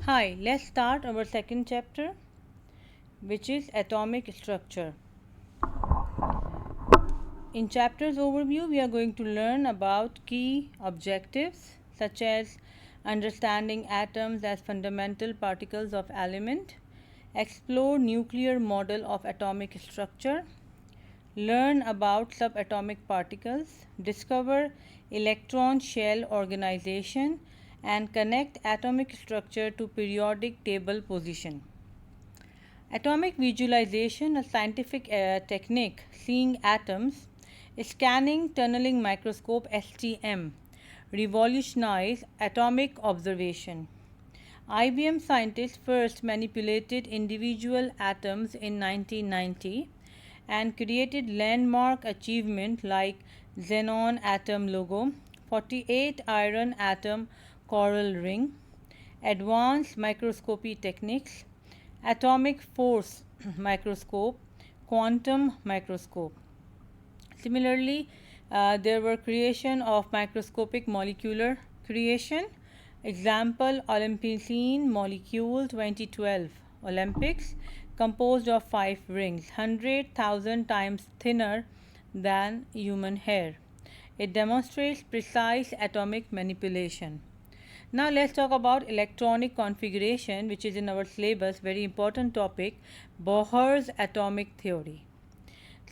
Hi, let's start our second chapter, which is atomic structure. In chapter's overview, we are going to learn about key objectives such as understanding atoms as fundamental particles of element, explore nuclear model of atomic structure, learn about subatomic particles, discover electron shell organization, and connect atomic structure to periodic table position. Atomic visualization, a scientific technique seeing atoms, scanning tunneling microscope STM, revolutionized atomic observation. IBM scientists first manipulated individual atoms in 1990 and created landmark achievements like xenon atom logo, 48 iron atom coral ring, advanced microscopy techniques, atomic force microscope, quantum microscope. Similarly, there were creation of microscopic molecular creation. Example, Olympicine molecule 2012 Olympics, composed of 5 rings, 100,000 times thinner than human hair. It demonstrates precise atomic manipulation. Now let's talk about electronic configuration, which is in our syllabus, very important topic, Bohr's atomic theory.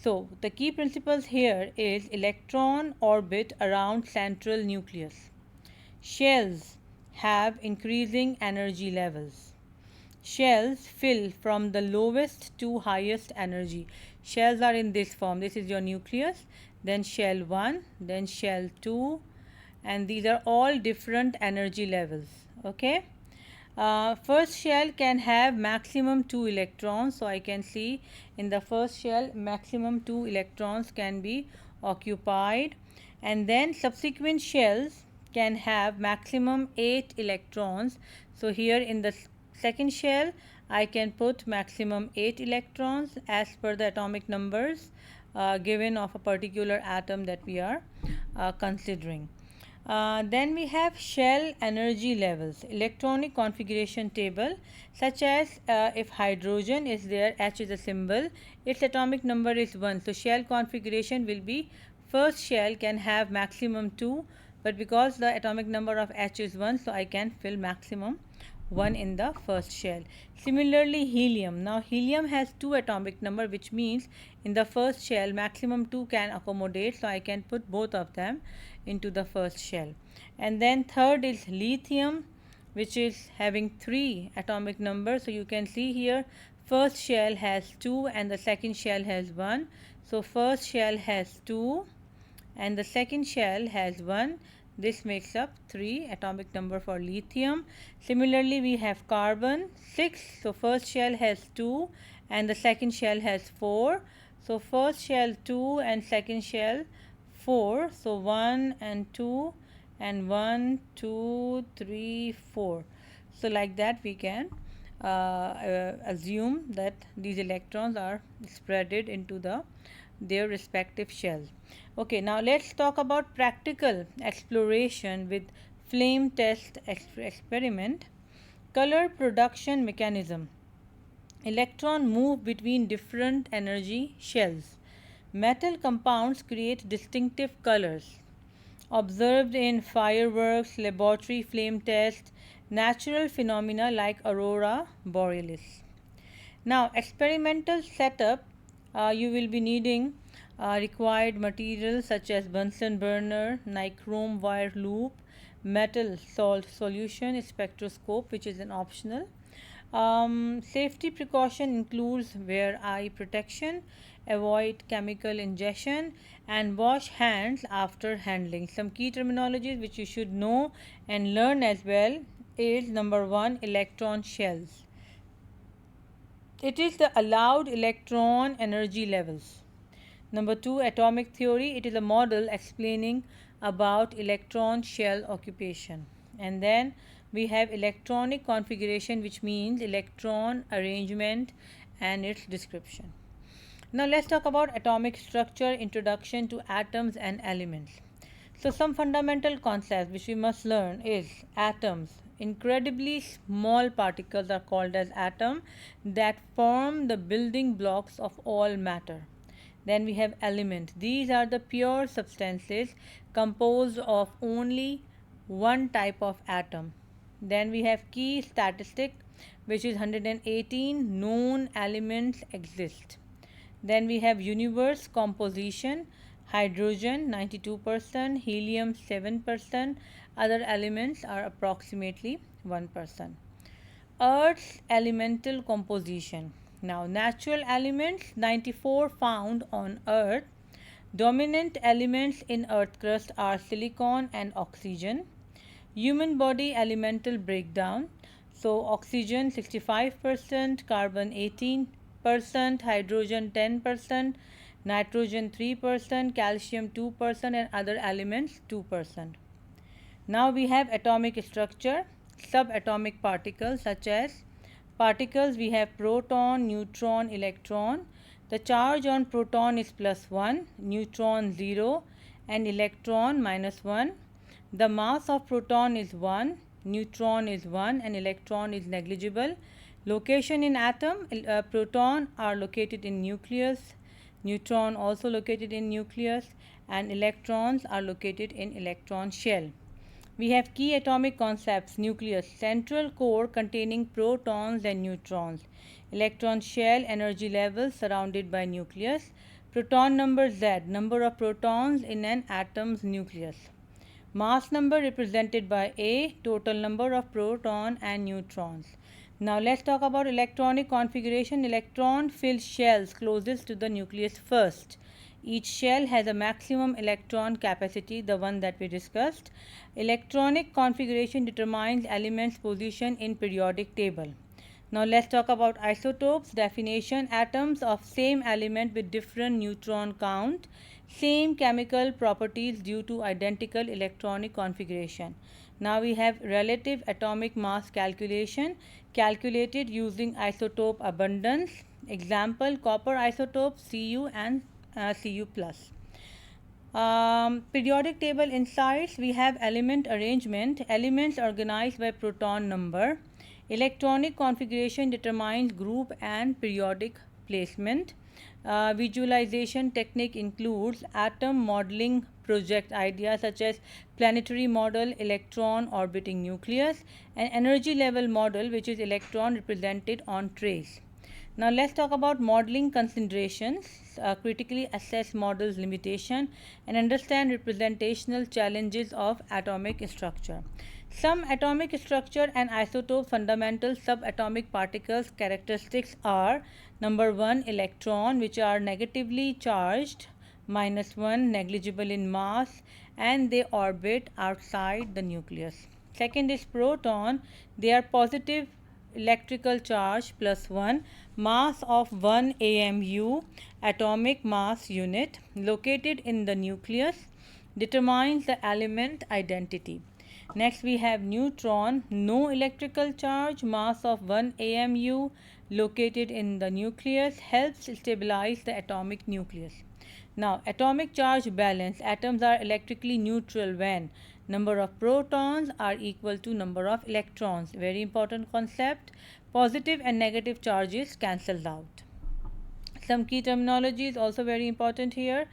So the key principles here is electron orbit around central nucleus. Shells have increasing energy levels. Shells fill from the lowest to highest energy. Shells are in this form. This is your nucleus, then shell 1, then shell 2, and these are all different energy levels. Okay. First shell can have maximum 2 electrons. So I can see in the first shell maximum 2 electrons can be occupied, and then subsequent shells can have maximum 8 electrons. So here in the second shell I can put maximum 8 electrons as per the atomic numbers given of a particular atom that we are considering. Then we have shell energy levels, electronic configuration table, such as if hydrogen is there, H is a symbol, its atomic number is 1. So shell configuration will be, first shell can have maximum 2, but because the atomic number of H is 1, so I can fill maximum 1 in the first shell. Similarly, helium. Now helium has 2 atomic number, which means in the first shell maximum 2 can accommodate, so I can put both of them into the first shell. And then third is lithium, which is having 3 atomic numbers. So you can see here first shell has 2 and the second shell has 1. So first shell has 2 and the second shell has 1. This makes up 3 atomic number for lithium. Similarly, we have carbon 6. So first shell has 2 and the second shell has 4. So first shell 2 and second shell 4. So 1 and 2 and 1, 2, 3, 4. So like that we can assume that these electrons are spreaded into their respective shells. Okay, now let's talk about practical exploration with flame test experiment. Color production mechanism. Electron move between different energy shells. Metal compounds create distinctive colors. Observed in fireworks, laboratory flame test, natural phenomena like aurora borealis. Now, experimental setup, you will be needing required materials such as Bunsen burner, nichrome wire loop, metal salt solution, spectroscope, which is an optional. Safety precaution includes wear eye protection, avoid chemical ingestion, and wash hands after handling. Some key terminologies which you should know and learn as well is number 1, electron shells. It is the allowed electron energy levels. Number 2, atomic theory. It is a model explaining about electron shell occupation. And then we have electronic configuration, which means electron arrangement and its description. Now let's talk about atomic structure, introduction to atoms and elements. So some fundamental concepts which we must learn is atoms. incredibly small particles are called as atoms that form the building blocks of all matter. Then we have element. These are the pure substances composed of only one type of atom. Then we have key statistic, which is 118 known elements exist. Then we have universe composition, hydrogen 92%, helium 7%, other elements are approximately 1%. Earth's elemental composition. Now, natural elements 94 found on Earth. Dominant elements in Earth crust are silicon and oxygen. Human body elemental breakdown. So, oxygen 65%, carbon 18%, hydrogen 10%, nitrogen 3%, calcium 2%, and other elements 2%. Now we have atomic structure, subatomic particles such as particles we have proton, neutron, electron. The charge on proton is +1, neutron 0, and electron -1. The mass of proton is 1, neutron is 1, and electron is negligible. Location in atom, proton are located in nucleus, neutron also located in nucleus, and electrons are located in electron shell. We have key atomic concepts: nucleus, central core containing protons and neutrons; electron shell, energy level surrounded by nucleus; proton number Z, number of protons in an atom's nucleus; mass number represented by A, total number of proton and neutrons. Now let's talk about electronic configuration. Electron filled shells closest to the nucleus first. Each shell has a maximum electron capacity, the one that we discussed. Electronic configuration determines elements' position in periodic table. Now let's talk about isotopes. Definition: atoms of same element with different neutron count, same chemical properties due to identical electronic configuration. Now we have relative atomic mass calculation, calculated using isotope abundance. Example: copper isotope Cu and Cu+. Periodic table insights: we have element arrangement, elements organized by proton number. Electronic configuration determines group and periodic placement. Visualization technique includes atom modeling project ideas such as planetary model, electron orbiting nucleus, and energy level model, which is electron represented on trace. Now let's talk about modeling considerations, critically assess models' limitation, and understand representational challenges of atomic structure. Some atomic structure and isotope fundamental subatomic particles characteristics are: number 1, electron, which are negatively charged, -1, negligible in mass, and they orbit outside the nucleus. Second is proton, they are positive electrical charge +1, mass of 1 AMU, atomic mass unit, located in the nucleus, determines the element identity. Next we have neutron, no electrical charge, mass of 1 AMU, located in the nucleus, helps stabilize the atomic nucleus. Now atomic charge balance, atoms are electrically neutral when number of protons are equal to number of electrons. Very important concept. Positive and negative charges cancelled out. Some key terminology is also very important here.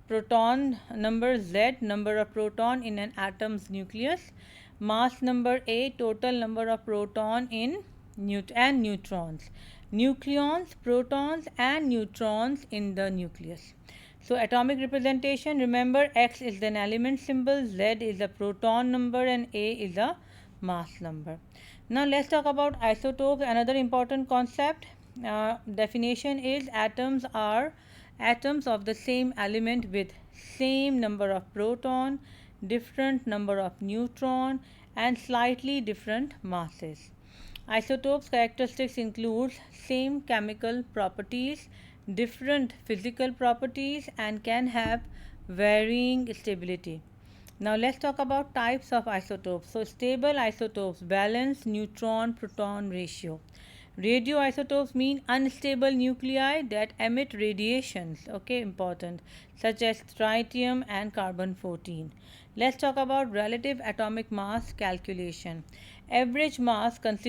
Proton number Z, number of proton in an atom's nucleus. Mass number A, total number of proton in and neutrons. Nucleons, protons and neutrons in the nucleus. So atomic representation, remember X is an element symbol, Z is a proton number, and A is a mass number. Now let's talk about isotopes. Another important concept. Definition is atoms are atoms of the same element with same number of proton, different number of neutron, and slightly different masses. Isotopes characteristics include same chemical properties, different physical properties, and can have varying stability. Now let's talk about types of isotopes. So stable isotopes, balanced neutron proton ratio. Radioisotopes mean unstable nuclei that emit radiations, okay, important, such as tritium and carbon 14. Let's talk about relative atomic mass calculation. Average mass considered